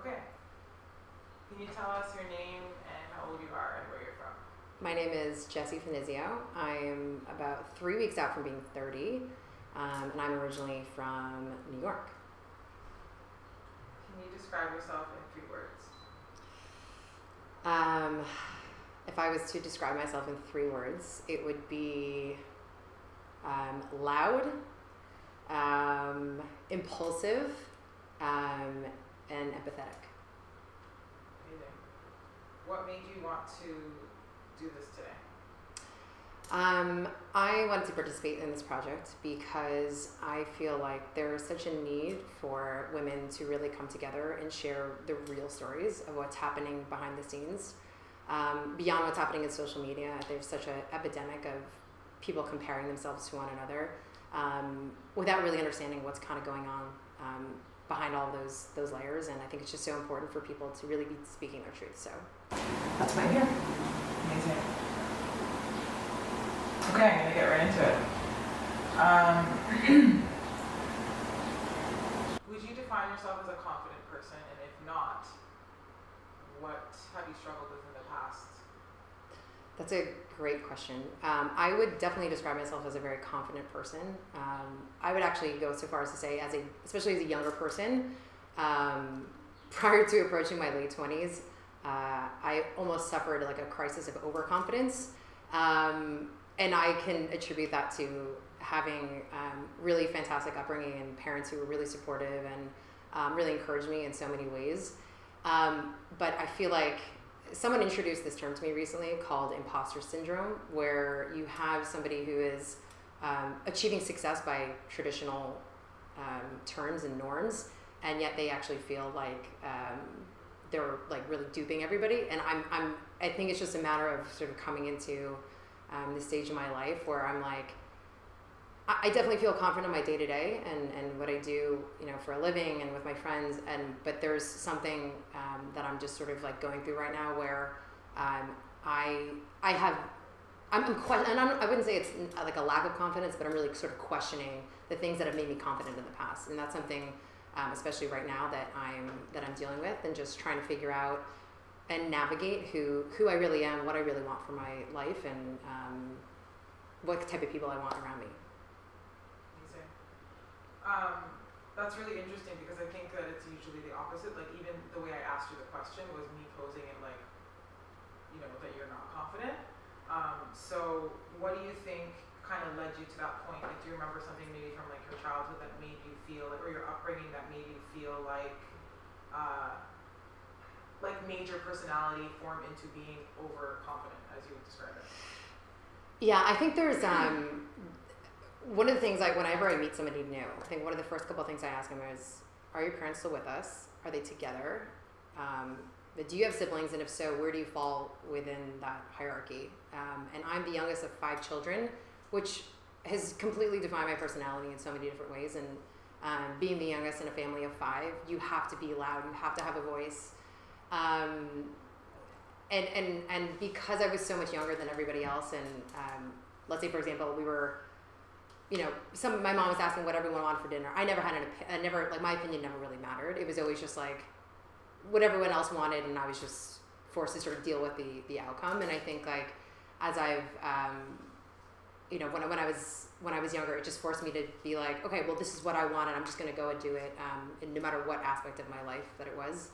Okay. Can you tell us your name and how old you are and where you're from? My name is Jessey Finizio. I'm about 3 weeks out from being 30, and I'm originally from New York. Can you describe yourself in 3 words? If I was to describe myself in 3 words, it would be loud, impulsive, and empathetic. Amazing. What made you want to do this today? I wanted to participate in this project because I feel like there is such a need for women to really come together and share the real stories of what's happening behind the scenes. Beyond what's happening in social media, there's such an epidemic of people comparing themselves to one another without really understanding what's kind of going on behind all of those layers. And I think it's just so important for people to really be speaking their truth. So that's why I'm here. Amazing. Okay, I'm gonna get right into it. Would you define yourself as a confident person? And if not, what have you struggled with in the past? That's a great question. I would definitely describe myself as a very confident person. I would actually go so far as to say, especially as a younger person, prior to approaching my late 20s, I almost suffered like a crisis of overconfidence. And I can attribute that to having really fantastic upbringing and parents who were really supportive and really encouraged me in so many ways. But I feel like someone introduced this term to me recently called imposter syndrome, where you have somebody who is achieving success by traditional terms and norms, and yet they actually feel like they're like really duping everybody. And I think it's just a matter of sort of coming into this stage in my life where I'm like, I definitely feel confident in my day to day and what I do, for a living and with my friends. But there's something that I'm just sort of like going through right now where I wouldn't say it's like a lack of confidence, but I'm really sort of questioning the things that have made me confident in the past, and that's something, especially right now, that I'm dealing with, and just trying to figure out and navigate who I really am, what I really want for my life, and what type of people I want around me. Amazing. That's really interesting because I think that it's usually the opposite. Like even the way I asked you the question was me posing it like, that you're not confident. So what do you think kind of led you to that point? Like, do you remember something maybe from like your childhood that made you feel like, or your upbringing that made you feel like major personality form into being overconfident, as you would describe it? Yeah, I think there's one of the things whenever I meet somebody new, I think one of the first couple of things I ask them is, are your parents still with us? Are they together? Do you have siblings? And if so, where do you fall within that hierarchy? And I'm the youngest of 5 children, which has completely defined my personality in so many different ways. And being the youngest in a family of 5, you have to be loud, you have to have a voice. And because I was so much younger than everybody else, and let's say, for example, we were, my mom was asking what everyone wanted for dinner. I never had my opinion never really mattered. It was always just like what everyone else wanted, and I was just forced to sort of deal with the outcome. And I think like as I've, when I was younger, it just forced me to be like, okay, well, this is what I want, and I'm just going to go and do it, and no matter what aspect of my life that it was.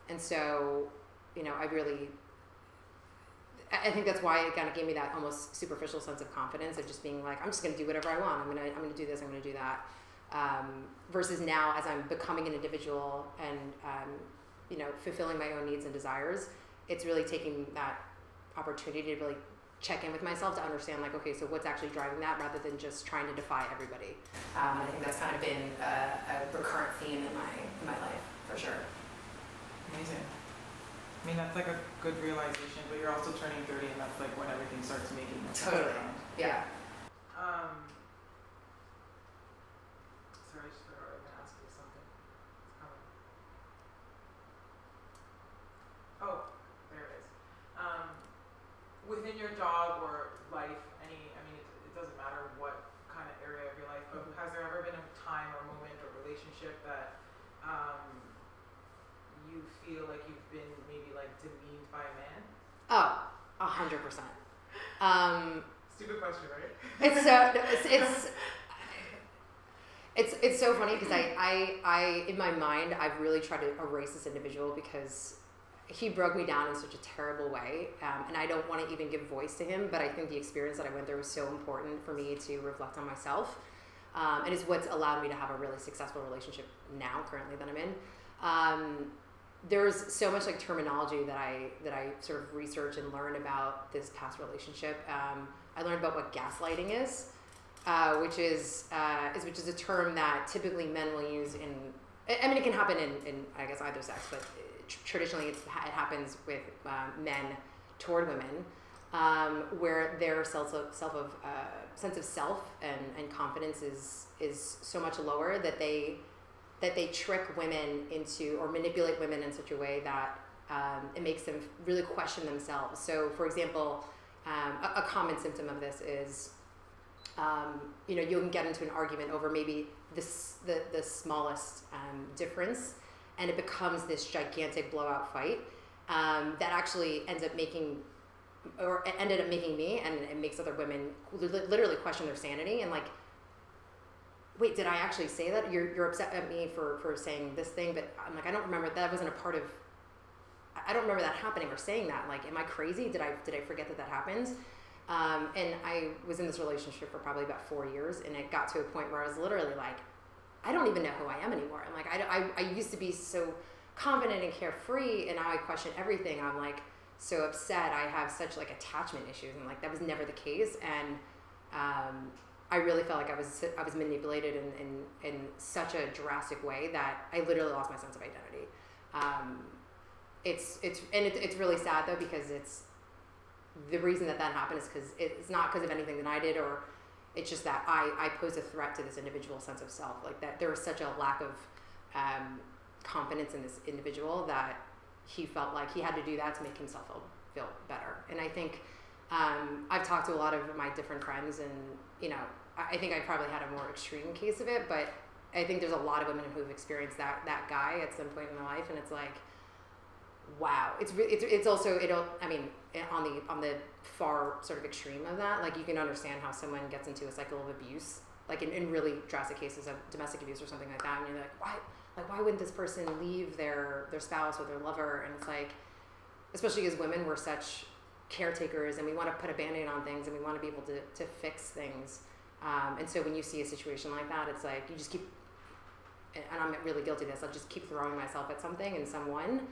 And so, I think that's why it kind of gave me that almost superficial sense of confidence of just being like, I'm just going to do whatever I want. I'm going to do this. I'm going to do that. Versus now, as I'm becoming an individual and, fulfilling my own needs and desires, it's really taking that opportunity to really check in with myself to understand like, okay, so what's actually driving that, rather than just trying to defy everybody. I think that's kind of been a recurrent theme in my life, for sure. Amazing. I mean, that's like a good realization, but you're also turning 30, and that's like when everything starts making sense. Totally. Yeah. Sorry, I just forgot I was gonna ask you something. It's coming. Oh, there it is. Within your job or life, it doesn't matter what kind of area of your life, but has there ever been a time or moment or relationship that you feel like you've been maybe like demeaned by a man? Oh, 100%. Stupid question, right? It's so funny because I in my mind I've really tried to erase this individual because he broke me down in such a terrible way, and I don't want to even give voice to him, but I think the experience that I went through was so important for me to reflect on myself, and is what's allowed me to have a really successful relationship now currently that I'm in. There's so much like terminology that I sort of research and learn about this past relationship. I learned about what gaslighting is, which is a term that typically men will use in. I mean, it can happen in I guess either sex, but traditionally it happens with men toward women, where their sense of self and confidence is so much lower that they trick women into or manipulate women in such a way that it makes them really question themselves. So, for example, a common symptom of this is, you can get into an argument over maybe the smallest difference, and it becomes this gigantic blowout fight that actually ended up making me, and it makes other women literally question their sanity and like, wait, did I actually say that? You're upset at me for saying this thing, but I'm like, I don't remember, that wasn't a part of, I don't remember that happening or saying that. Like, am I crazy? Did I forget that happened? And I was in this relationship for probably about 4 years, and it got to a point where I was literally like, I don't even know who I am anymore. I'm like, I used to be so confident and carefree, and now I question everything. I'm like so upset. I have such like attachment issues, and like that was never the case. And I really felt like I was manipulated in such a drastic way that I literally lost my sense of identity. It's really sad though, because it's the reason that happened is because it's not because of anything that I did, or it's just that I pose a threat to this individual's sense of self. Like that there was such a lack of confidence in this individual that he felt like he had to do that to make himself feel better. And I think I've talked to a lot of my different friends, and I think I probably had a more extreme case of it, but I think there's a lot of women who've experienced that guy at some point in their life, and it's like, wow. It's also I mean, on the far sort of extreme of that, like you can understand how someone gets into a cycle of abuse, like in really drastic cases of domestic abuse or something like that, and you're like, why wouldn't this person leave their spouse or their lover? And it's like, especially as women, we're such caretakers, and we want to put a band-aid on things, and we want to be able to fix things. And so when you see a situation like that, it's like you just keep, and I'm really guilty of this, I'll just keep throwing myself at something and someone,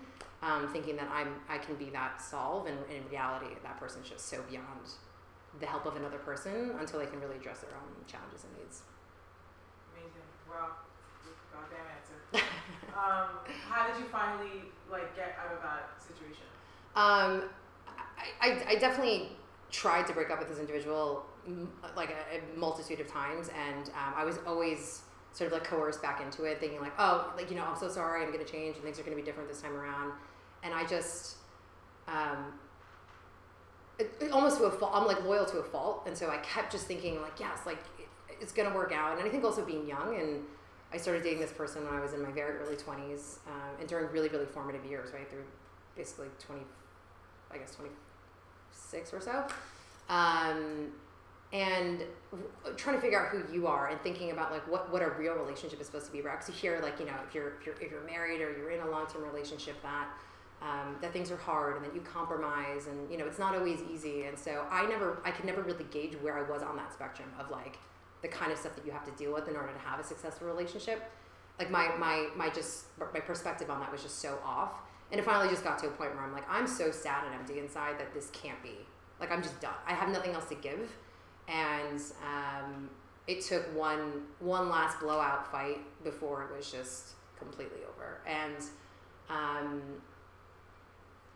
thinking that I can be that solve, and in reality that person's just so beyond the help of another person until they can really address their own challenges and needs. Amazing. Wow. Goddamn answer. How did you finally like get out of that situation? I definitely tried to break up with this individual like a multitude of times, and I was always sort of like coerced back into it, thinking like, oh, like, I'm so sorry, I'm going to change, and things are going to be different this time around. And I just almost to a fault, I'm like loyal to a fault, and so I kept just thinking like, yes, like it's going to work out. And I think also being young, and I started dating this person when I was in my very early 20s, and during really, really formative years, right through basically 26 or so, and trying to figure out who you are, and thinking about like what a real relationship is supposed to be. Because you hear like, if you're married or you're in a long-term relationship, that things are hard, and that you compromise, and it's not always easy. And so I could never really gauge where I was on that spectrum of like the kind of stuff that you have to deal with in order to have a successful relationship. Like my perspective on that was just so off. And it finally just got to a point where I'm like, I'm so sad and empty inside that this can't be. Like, I'm just done. I have nothing else to give. And it took one last blowout fight before it was just completely over. And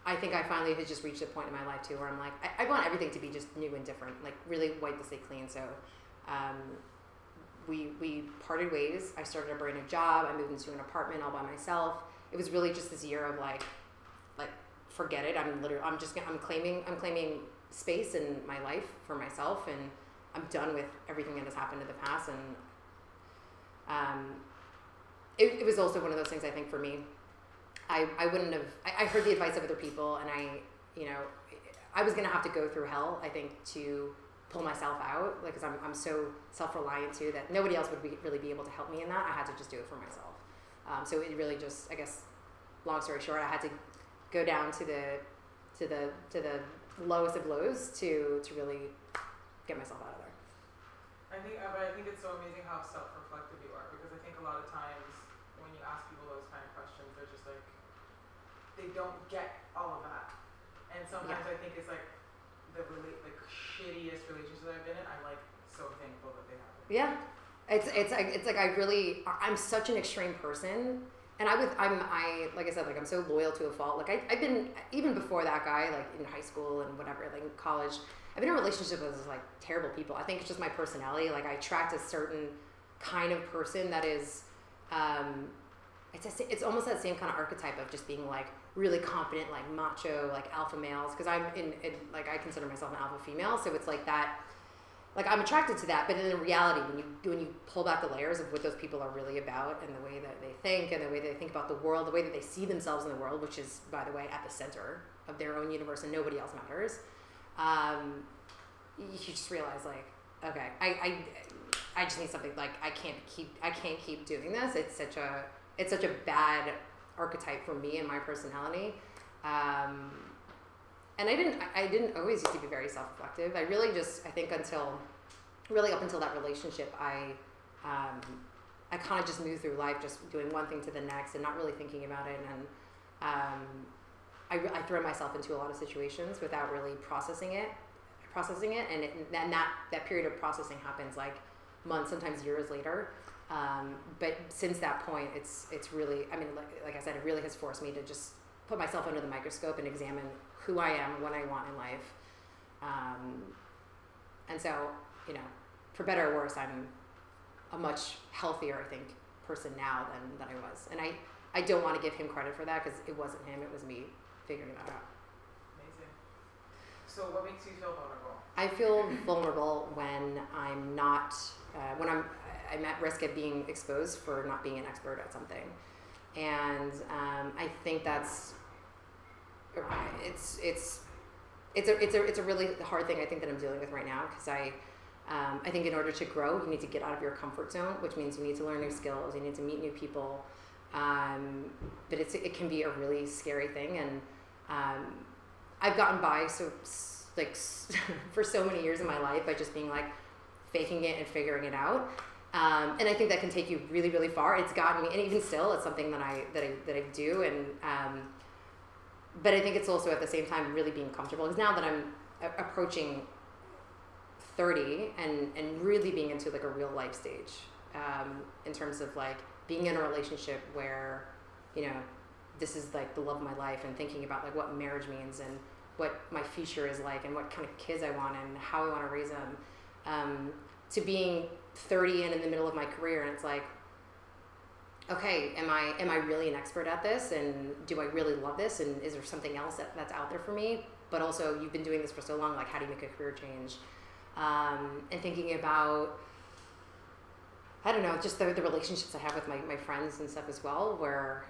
I think I finally had just reached a point in my life too where I'm like, I want everything to be just new and different, like really wipe the slate clean. So we parted ways. I started a brand new job. I moved into an apartment all by myself. It was really just this year of like forget it. I'm claiming space in my life for myself, and I'm done with everything that has happened in the past. And it was also one of those things, I think, for me. I wouldn't have, I heard the advice of other people, and I was going to have to go through hell, I think, to pull myself out, like, because I'm so self-reliant too that nobody else would really be able to help me in that. I had to just do it for myself. So it really just, I guess, long story short, I had to go down to the lowest of lows to really get myself out of there. But I think it's so amazing how self-reflective you are, because I think a lot of times when you ask people those kind of questions, they're just like, they don't get all of that. And sometimes I think it's like the shittiest relationships that I've been in, I'm like so thankful that they happen. Yeah. It's like I'm such an extreme person, and like I said, like I'm so loyal to a fault. Like I've been, even before that guy, like in high school and whatever, like in college, I've been in relationships with like terrible people. I think it's just my personality. Like I attract a certain kind of person that is, it's almost that same kind of archetype of just being like really confident, like macho, like alpha males. Because I'm like I consider myself an alpha female, so it's like that. Like I'm attracted to that, but in reality, when you pull back the layers of what those people are really about, and the way that they think, and the way they think about the world, the way that they see themselves in the world, which is, by the way, at the center of their own universe, and nobody else matters. You just realize, like, okay, I just need something. Like I can't keep doing this. It's such a bad archetype for me and my personality. And I didn't always used to be very self-reflective. I really just, I think up until that relationship, I kind of just moved through life just doing one thing to the next and not really thinking about it. And I throw myself into a lot of situations without really processing it. And that period of processing happens like months, sometimes years later. But since that point, it's really, I mean, like I said, it really has forced me to just put myself under the microscope and examine who I am and what I want in life. And so, for better or worse, I'm a much healthier, I think, person now than I was. And I don't want to give him credit for that, because it wasn't him, it was me figuring that out. Amazing. So what makes you feel vulnerable? I feel vulnerable when I'm not, I'm at risk of being exposed for not being an expert at something. And I think that's, it's a really hard thing, I think, that I'm dealing with right now, because I think in order to grow, you need to get out of your comfort zone, which means you need to learn new skills, you need to meet new people, but it can be a really scary thing. And I've gotten by for so many years in my life by just being like faking it and figuring it out. And I think that can take you really, really far. It's gotten me, and even still, it's something that I do. And but I think it's also at the same time really being comfortable, because now that I'm approaching 30 and really being into like a real life stage, in terms of like being in a relationship where, this is like the love of my life, and thinking about like what marriage means and what my future is like and what kind of kids I want and how I want to raise them, to being 30 and in the middle of my career, and it's like, okay, am I really an expert at this, and do I really love this, and is there something else that's out there for me? But also, you've been doing this for so long, like how do you make a career change? And thinking about, I don't know, just the relationships I have with my friends and stuff as well, where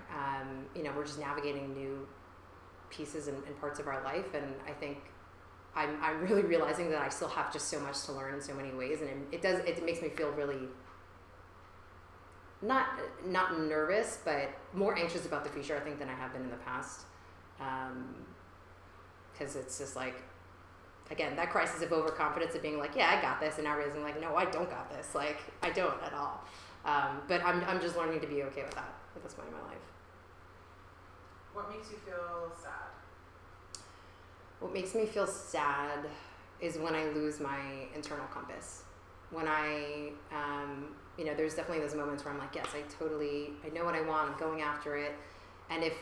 we're just navigating new pieces and parts of our life, and I think I'm really realizing that I still have just so much to learn in so many ways, and it makes me feel really not nervous, but more anxious about the future, I think, than I have been in the past, because it's just like, again, that crisis of overconfidence of being like, yeah, I got this, and now realizing like, no, I don't got this, like I don't at all. But I'm just learning to be okay with that at this point in my life. What makes you feel sad? What makes me feel sad is when I lose my internal compass. When I, there's definitely those moments where I'm like, yes, I know what I want, I'm going after it. And if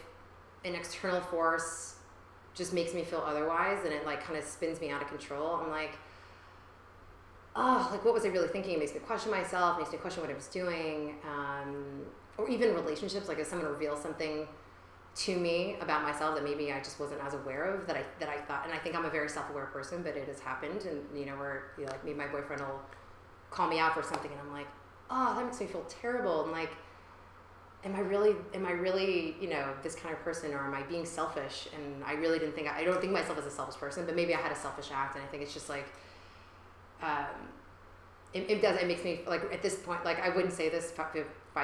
an external force just makes me feel otherwise, and it like kind of spins me out of control, I'm like, oh, like what was I really thinking? It makes me question myself, makes me question what I was doing. Or even relationships, like if someone reveals something to me about myself that maybe I just wasn't as aware of, that I thought, and I think I'm a very self-aware person, but it has happened, and where like maybe my boyfriend will call me out for something, and I'm like, oh, that makes me feel terrible, and like am I really, you know, this kind of person, or am I being selfish? And I really I don't think myself as a selfish person, but maybe I had a selfish act, and I think it's just like, it makes me, like, at this point, like, I wouldn't say this 5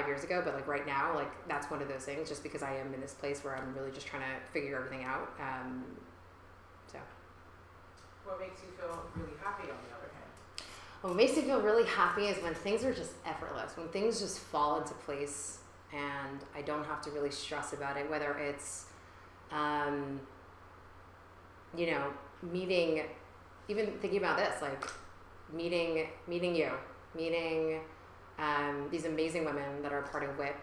years ago, but like right now, like, that's one of those things, just because I am in this place where I'm really just trying to figure everything out. So. What makes you feel really happy on the other hand? What makes me feel really happy is when things are just effortless, when things just fall into place and I don't have to really stress about it, whether it's, you know, even thinking about this, like meeting you, meeting these amazing women that are part of WIPP.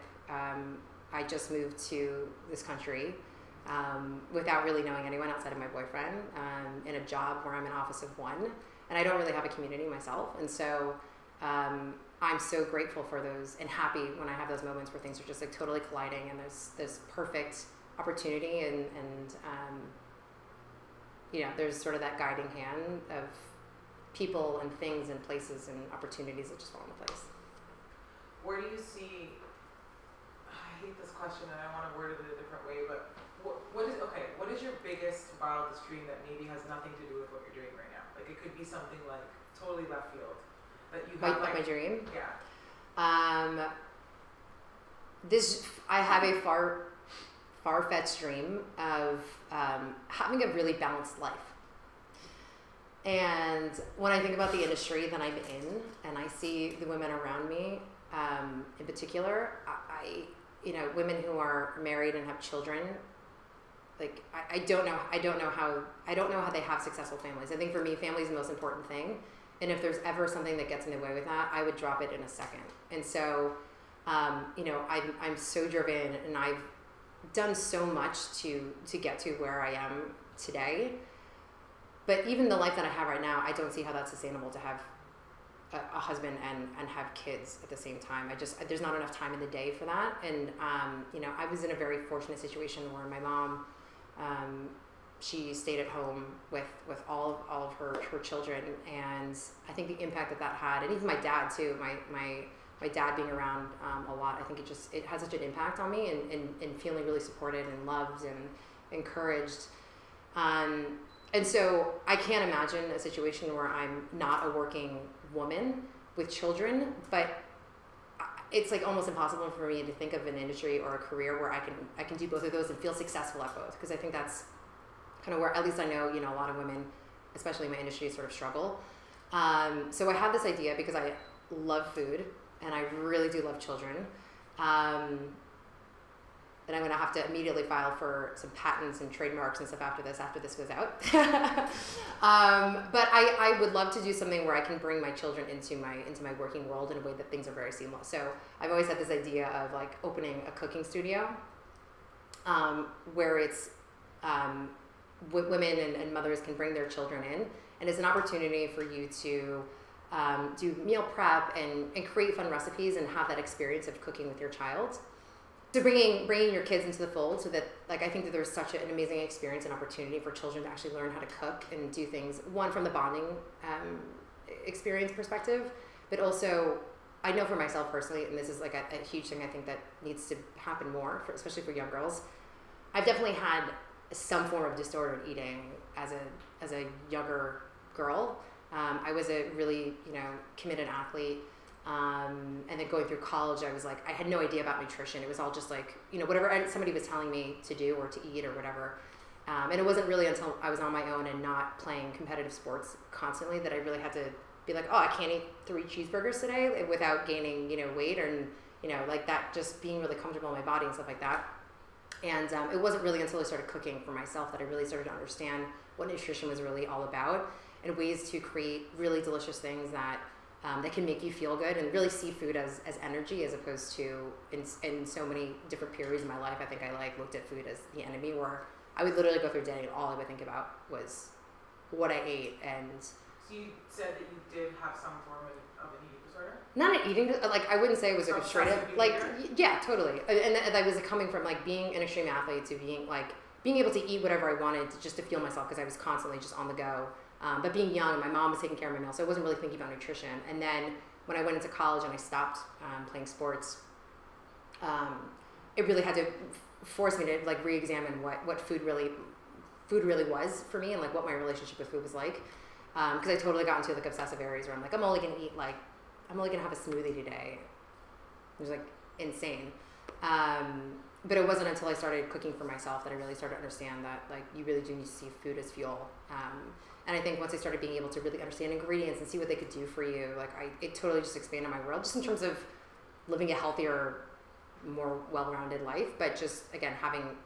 I just moved to this country without really knowing anyone outside of my boyfriend, in a job where I'm an office of one, and I don't really have a community myself. And so I'm so grateful for those and happy when I have those moments where things are just like totally colliding and there's this perfect opportunity and you know, there's sort of that guiding hand of people and things and places and opportunities that just fall into place. Where do you see, I hate this question and I want to word it in a different way, but what is your biggest wildest dream that maybe has nothing to do with what you're doing right now? Like, it could be something like totally left field that you have, my dream? Yeah. I have a far-fetched dream of having a really balanced life. And when I think about the industry that I'm in, and I see the women around me, in particular, you know, women who are married and have children, like I don't know how they have successful families. I think for me, family is the most important thing. And if there's ever something that gets in the way with that, I would drop it in a second. And so, you know, I'm so driven, and I've done so much to get to where I am today. But even the life that I have right now, I don't see how that's sustainable to have a husband and have kids at the same time. There's not enough time in the day for that. And, you know, I was in a very fortunate situation where my mom, she stayed at home with all of her children. And I think the impact that had, and even my dad too, my dad being around a lot, I think it has such an impact on me and feeling really supported and loved and encouraged. And so I can't imagine a situation where I'm not a working woman with children, but it's like almost impossible for me to think of an industry or a career where I can do both of those and feel successful at both, because I think that's kind of where, at least I know, you know, a lot of women, especially in my industry, sort of struggle. So I have this idea because I love food and I really do love children. And I'm going to have to immediately file for some patents and trademarks and stuff after this goes out. But I would love to do something where I can bring my children into my working world in a way that things are very seamless. So I've always had this idea of like opening a cooking studio, where it's women and mothers can bring their children in, and it's an opportunity for you to do meal prep and create fun recipes and have that experience of cooking with your child. So bringing your kids into the fold, so that, like, I think that there's such an amazing experience and opportunity for children to actually learn how to cook and do things, one, from the bonding experience perspective, but also I know for myself personally, and this is like a huge thing I think that needs to happen more, especially for young girls. I've definitely had some form of disordered eating as a younger girl. I was a really, you know, committed athlete. And then going through college, I was like, I had no idea about nutrition. It was all just like, you know, whatever somebody was telling me to do or to eat or whatever. And it wasn't really until I was on my own and not playing competitive sports constantly that I really had to be like, oh, I can't eat 3 cheeseburgers today without gaining, you know, weight, or, you know, like that, just being really comfortable in my body and stuff like that. And it wasn't really until I started cooking for myself that I really started to understand what nutrition was really all about, and ways to create really delicious things that can make you feel good, and really see food as energy, as opposed to in so many different periods of my life, I think I looked at food as the enemy, where I would literally go through a day and all I would think about was what I ate. And so you said that you did have some form of an eating disorder? Not an eating, like, I wouldn't say it was like a straight up, like, yeah, totally. And I was coming from like being an extreme athlete to being able to eat whatever I wanted just to fuel myself, because I was constantly just on the go. But being young, my mom was taking care of my meals, so I wasn't really thinking about nutrition. And then when I went into college and I stopped playing sports, it really had to force me to like re-examine what food really was for me, and like what my relationship with food was like. Because I totally got into like obsessive areas where I'm like, I'm only gonna have a smoothie today. It was like insane. But it wasn't until I started cooking for myself that I really started to understand that like you really do need to see food as fuel. And I think once I started being able to really understand ingredients and see what they could do for you, like it totally just expanded my world, just in terms of living a healthier, more well-rounded life. But just again having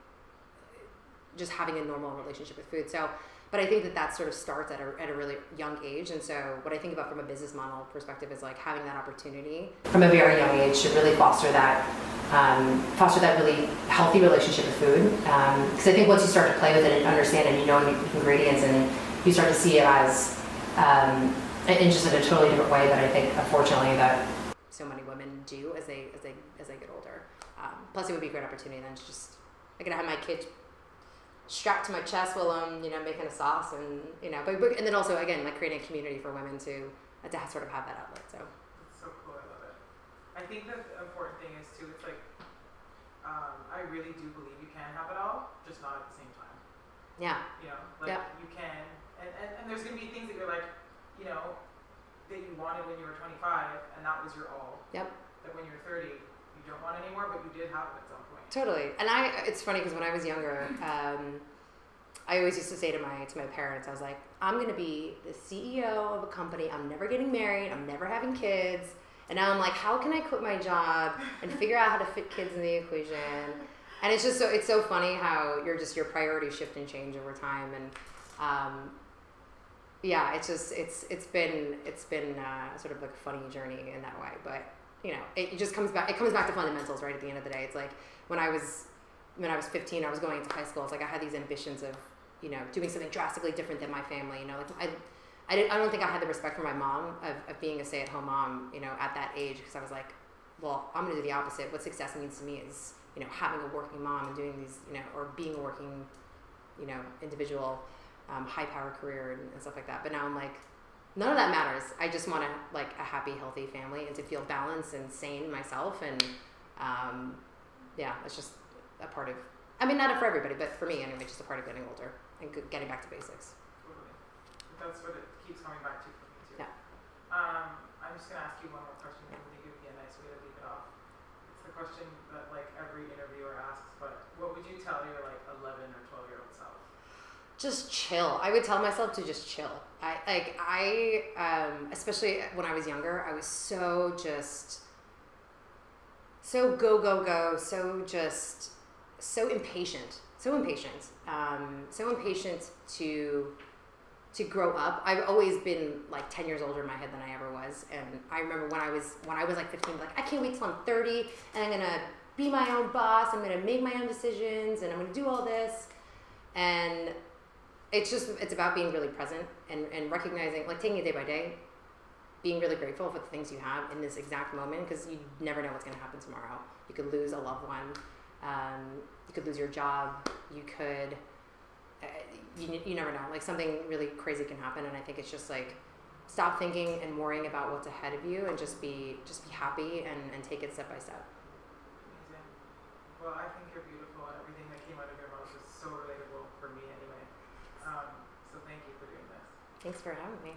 a normal relationship with food. So. But I think that sort of starts at a really young age. And so what I think about from a business model perspective is like having that opportunity from a very young age to really foster that really healthy relationship with food. Because I think once you start to play with it and understand it, you know ingredients, and you start to see it as in just in a totally different way that I think, unfortunately, that so many women do as they get older. Plus, it would be a great opportunity then to just I could have my kids strapped to my chest while I'm, making a sauce, and and then also again like creating a community for women to sort of have that outlet. So it's so cool. I love it. I think that the important thing is too. It's like I really do believe you can have it all, just not at the same time. Yeah. You can, and there's gonna be things that you're like, that you wanted when you were 25, and that was your all. Yep. That when you're 30, you don't want anymore, but you did have it at some point. Totally. And it's funny because when I was younger, I always used to say to my parents, I was like, I'm going to be the CEO of a company. I'm never getting married. I'm never having kids. And now I'm like, how can I quit my job and figure out how to fit kids in the equation? And it's just it's so funny how your priorities shift and change over time. And it's been sort of like a funny journey in that way. But it just comes back to fundamentals, right? At the end of the day, it's like when I was 15, I was going into high school. It's like I had these ambitions of, doing something drastically different than my family. I don't think I had the respect for my mom of being a stay-at-home mom, at that age, because I was like, well, I'm going to do the opposite. What success means to me is, having a working mom and doing these, or being a working, individual, high-power career and stuff like that. But now I'm like, none of that matters. I just want a happy, healthy family and to feel balanced and sane myself. And it's just a part of, not for everybody, but for me anyway, just a part of getting older and getting back to basics. Totally. That's what it keeps coming back to for me too. Yeah. I'm just going to ask you one more question. I think it would be a nice way to leave it off. It's the question that every interviewer asks, but what would you tell your 11 or 12-year-old self? Just chill. I would tell myself to just chill. Especially when I was younger, I was so go, so impatient. So impatient to grow up. I've always been 10 years older in my head than I ever was. And I remember when I was 15, I can't wait till I'm 30 and I'm gonna be my own boss. I'm gonna make my own decisions and I'm gonna do all this. And it's about being really present and recognizing, taking it day by day, being really grateful for the things you have in this exact moment, because you never know what's going to happen tomorrow. You could lose a loved one. You could lose your job. You could, you never know. Something really crazy can happen. And I think it's just stop thinking and worrying about what's ahead of you and just be happy and take it step by step. Amazing. Well, I think you're beautiful, and everything that came out of your mouth is so relatable for me anyway. So thank you for doing this. Thanks for having me.